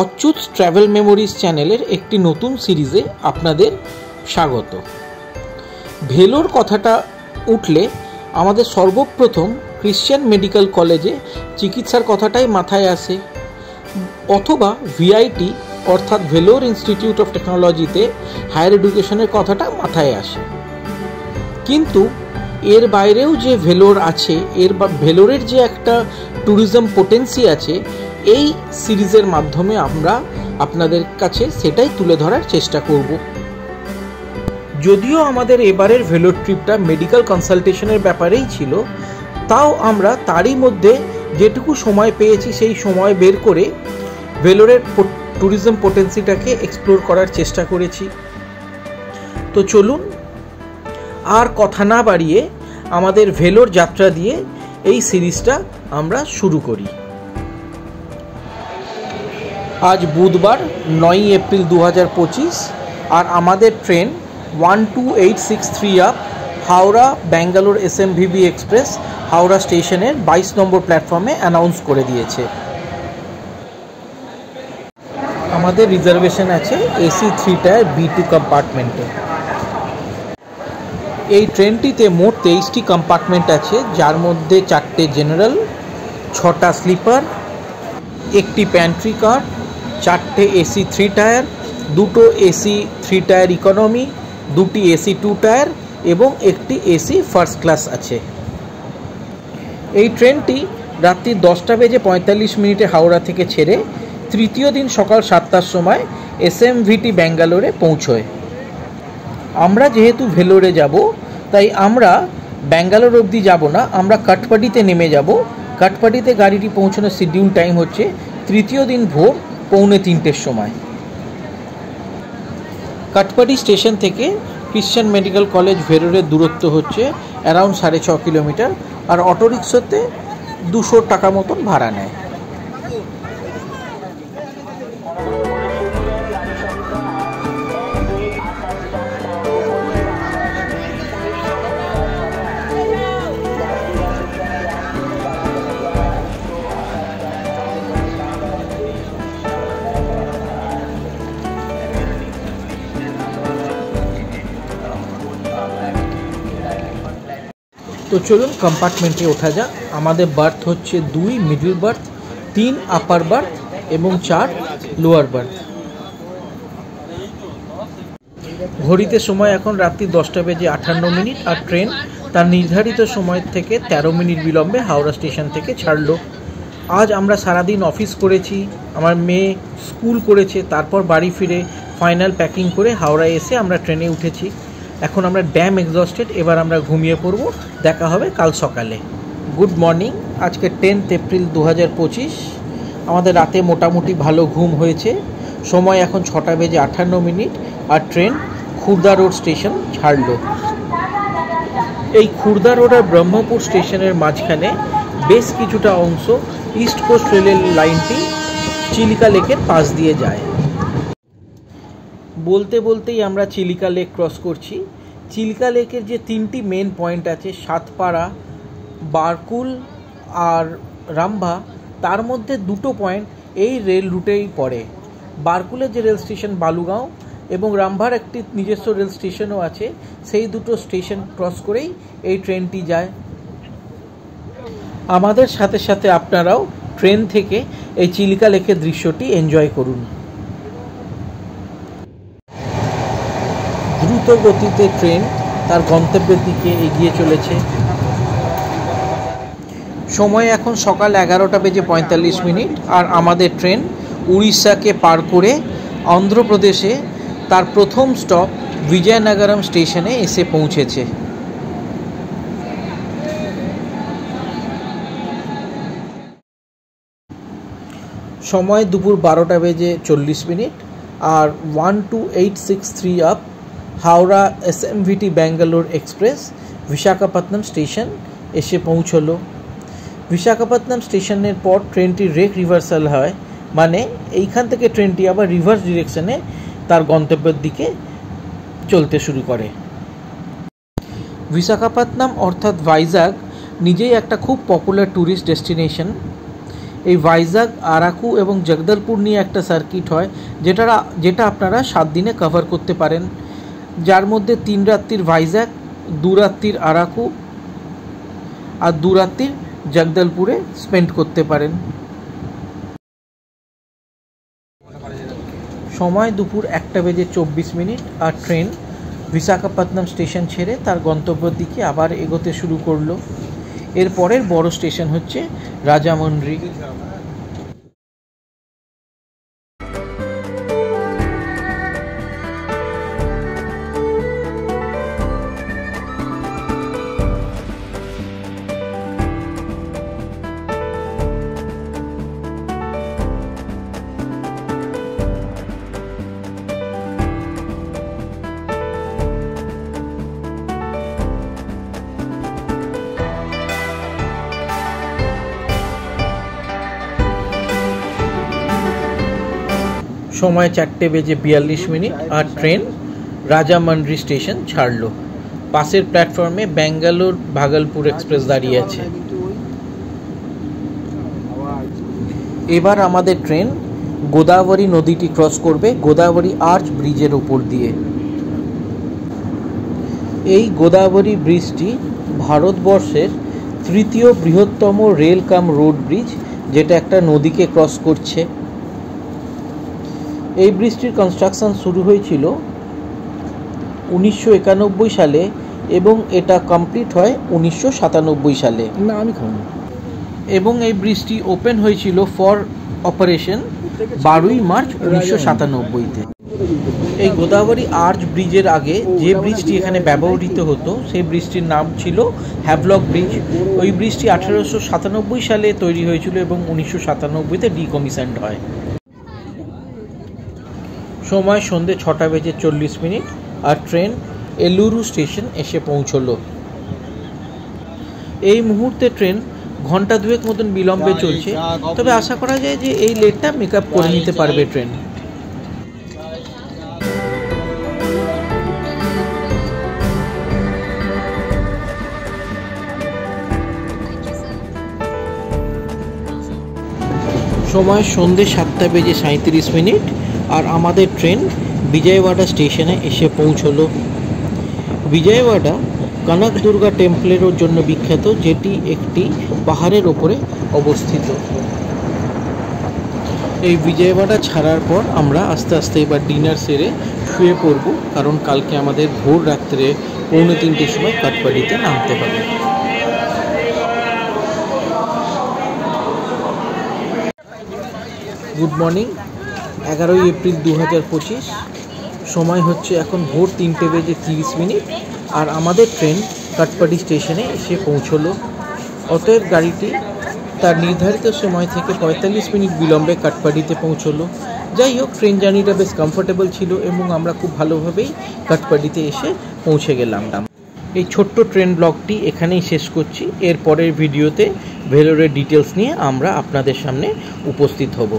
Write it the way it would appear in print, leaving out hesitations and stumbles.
Achyuta travel memories চ্যানেলের একটি নতুন সিরিজে আপনাদের স্বাগত। ভেলোর কথাটা উঠলে আমাদের সর্বপ্রথম ক্রিশ্চিয়ান মেডিকেল কলেজে চিকিৎসার কথাটাই মাথায় আসে, অথবা ভিআইটি অর্থাৎ ভেলোর ইনস্টিটিউট অফ টেকনোলজিতে হায়ার এডুকেশনের কথাটা মাথায় আসে। কিন্তু এর বাইরেও যে ভেলোর আছে, ভেলোরের যে একটা ট্যুরিজম পোটেন্সি আছে, এই সিরিজের মাধ্যমে আমরা আপনাদের কাছে সেটাই তুলে ধরার চেষ্টা করব। যদিও আমাদের এবারের ভেলোর ট্রিপটা মেডিকেল কনসালটেশনের ব্যাপারেই ছিল, তাও আমরা তারই মধ্যে যেটুকু সময় পেয়েছি সেই সময় বের করে ভেলোরের ট্যুরিজম পোটেন্সিটাকে এক্সপ্লোর করার চেষ্টা করেছি। তো চলুন আর কথা না বাড়িয়ে আমাদের ভেলোর যাত্রা দিয়ে এই সিরিজটা আমরা শুরু করি। আজ বুধবার 9 এপ্রিল 2025 আর আমাদের train 12863 up Howrah Bangalore SMVB express Howrah স্টেশনের 22 নম্বর প্ল্যাটফর্মে অ্যানাউন্স করে দিয়েছে। আমাদের রিজার্ভেশন আছে AC 3 টায়ার B2 কম্পার্টমেন্টে। এই ট্রেনটিতে মোট 23টি কম্পার্টমেন্ট আছে, যার মধ্যে 4টে জেনারেল, 6টা স্লিপার, একটি প্যান্ট্রি কার, 4টে AC 3 টায়ার, 2টো AC 3 টায়ার ইকোনমি, 2টি AC 2 টায়ার এবং একটি AC ফার্স্ট ক্লাস আছে। এই ট্রেনটি রাত্রি 10:45 হাওড়া থেকে ছেড়ে তৃতীয় দিন সকাল 7টার সময় SMVT ব্যাঙ্গালোরে পৌঁছয়। আমরা যেহেতু ভেলোরে যাব, তাই আমরা ব্যাঙ্গালোর অবধি যাব না, আমরা কাটপাডিতে নেমে যাব। কাটপাডিতে গাড়িটি পৌঁছানোর শিডিউল টাইম হচ্ছে তৃতীয় দিন ভোর 2:45 সময়। কাটপাডি স্টেশন থেকে ক্রিশ্চিয়ান মেডিকেল কলেজ ভেলোরের দূরত্ব হচ্ছে অ্যারাউন্ড 6.5 কিলোমিটার, আর অটোরিক্সাতে 200 টাকা মতন ভাড়া নেয়। তো চলুন কম্পার্টমেন্টে ওঠা যাক। আমাদের বার্থ হচ্ছে 2 মিডল বার্থ, 3 আপার বার্থ এবং 4 লোয়ার বার্থ। ঘড়িতে সময় এখন রাত্রি 10:58 আর ট্রেন তার নির্ধারিত সময় থেকে 13 মিনিট বিলম্বে হাওড়া স্টেশন থেকে ছাড়লো। আজ আমরা সারাদিন অফিস করেছি, আমার মেয়ে স্কুল করেছে, তারপর বাড়ি ফিরে ফাইনাল প্যাকিং করে হাওড়ায় এসে আমরা ট্রেনে উঠেছি। এখন আমরা ড্যাম এক্সস্টেড, এবার আমরা ঘুমিয়ে পড়ব। দেখা হবে কাল সকালে। Good morning. আজকে 10 এপ্রিল 2025। আমাদের রাতে মোটামুটি ভালো ঘুম হয়েছে। সময় এখন 6:58 আর ট্রেন খুর্দা রোড স্টেশন ছাড়ল। এই খুর্দা রোড আর ব্রহ্মপুর স্টেশনের মাঝখানে বেশ কিছুটা অংশ ইস্ট কোস্ট রেলের লাইনটি চিলিকা লেকের পাশ দিয়ে যায়। বলতে বলতেই আমরা চিলিকা লেক ক্রস করছি। চিলিকা লেকের যে 3টি মেন পয়েন্ট আছে, সাতপাড়া, বারকুল আর রামভা, তার মধ্যে 2টো পয়েন্ট এই রেল রুটেই পড়ে। বারকুলের যে রেল স্টেশন বালুগাঁও এবং রামভার একটি নিজস্ব রেল স্টেশনও আছে, সেই দুটো স্টেশন ক্রস করেই এই ট্রেনটি যায়। আমাদের সাথে সাথে আপনারাও ট্রেন থেকে এই চিলিকা লেকের দৃশ্যটি এনজয় করুন। দ্রুত গতিতে ট্রেন তার গন্তব্যের দিকে এগিয়ে চলেছে। সময় এখন সকাল 11:45 আর আমাদের ট্রেন উড়িষ্যাকে পার করে অন্ধ্রপ্রদেশে তার প্রথম স্টপ বিজয়নগরম স্টেশনে এসে পৌঁছেছে। সময় দুপুর 12:40 আর 12863 up Howrah SMVT Bangalore express Visakhapatnam station এসে পৌঁছলো। বিশাখাপত্তনম স্টেশনের পর ট্রেনটি রেক রিভার্সাল হয়, মানে এইখান থেকে ট্রেনটি আবার রিভার্স ডিরেকশনে তার গন্তব্যের দিকে চলতে শুরু করে। বিশাখাপত্তনম অর্থাৎ ভাইজাগ নিজেই একটা খুব পপুলার ট্যুরিস্ট ডেস্টিনেশন। এই ভাইজাগ, আরাকু এবং জগদলপুর নিয়ে একটা সার্কিট হয়, যেটা আপনারা 7 দিনে কভার করতে পারেন, যার মধ্যে 3 রাত্রির ভাইজাগ, 2 রাত্রির আরাকু আর 2 রাত্রির জগদলপুরে স্পেন্ড করতে পারেন। সময় দুপুর 1:24 আর ট্রেন বিশাখাপত্তনম স্টেশন ছেড়ে তার গন্তব্যের দিকে আবার এগোতে শুরু করলো। এর পরের বড় স্টেশন হচ্ছে রাজামন্ড্রি। সময় 4:42 আর ট্রেন রাজামন্ড্রি স্টেশন ছাড়লো। পাশের প্ল্যাটফর্মে ব্যাঙ্গালোর ভাগলপুর এক্সপ্রেস দাঁড়িয়ে আছে। এবার আমাদের ট্রেন গোদাবরী নদীটি ক্রস করবে গোদাবরী আর্চ ব্রিজের উপর দিয়ে। এই গোদাবরী ব্রিজটি ভারতবর্ষের 3য় বৃহত্তম রেল কাম রোড ব্রিজ, যেটা একটা নদীকে ক্রস করছে। এই ব্রিজটির কনস্ট্রাকশন শুরু হয়েছিল 1991 সালে এবং এটা কমপ্লিট হয় 1997 সালে। এবং এই ব্রিজটি ওপেন হয়েছিল ফর অপারেশন 12 মার্চ 1997-তে। এই গোদাবরী আর্চ ব্রিজের আগে যে ব্রিজটি এখানে ব্যবহৃত হতো সেই ব্রিজটির নাম ছিল হ্যাভলক ব্রিজ। ওই ব্রিজটি 1897 সালে তৈরি হয়েছিল এবং 1997-তে ডিকমিশনড হয়। সময় সন্ধ্যে 6:40 আর ট্রেন এলুরু স্টেশন এসে পৌঁছলো। এই মুহূর্তে ট্রেন ঘন্টা 2 মতন বিলম্বে চলছে, তবে আশা করা যায় যে এই লেটটা মেকআপ করে নিতে পারবে ট্রেন। সময় সন্ধ্যে 7:37 আর আমাদের ট্রেন বিজয়ওয়াড়া স্টেশনে এসে পৌঁছলো। বিজয়ওয়াড়া কনক দুর্গা টেম্পলের জন্য বিখ্যাত, যেটি একটি পাহাড়ের ওপরে অবস্থিত। এই বিজয়ওয়াড়া ছাড়ার পর আমরা আস্তে আস্তে এবার ডিনার সেরে শুয়ে পড়ব, কারণ কালকে আমাদের ভোর রাত্রে 2:45 সময় কাটপাডিতে নামতে হবে। Good morning, 11 April 2025। সময় হচ্ছে এখন ভোর 3:30 আর আমাদের ট্রেন কাটপাডি স্টেশনে এসে পৌঁছলো। অতএব গাড়িটি তার নির্ধারিত সময় থেকে 45 মিনিট বিলম্বে কাটপাডিতে পৌঁছলো। যাই হোক, ট্রেন জার্নিটা বেশ কমফোর্টেবল ছিল এবং আমরা খুব ভালোভাবেই কাটপাডিতে এসে পৌঁছে গেলাম। এই ছোট্ট ট্রেন ব্লগটি এখানেই শেষ করছি। এর পরের ভিডিওতে ভেলোরের ডিটেলস নিয়ে আমরা আপনাদের সামনে উপস্থিত হব।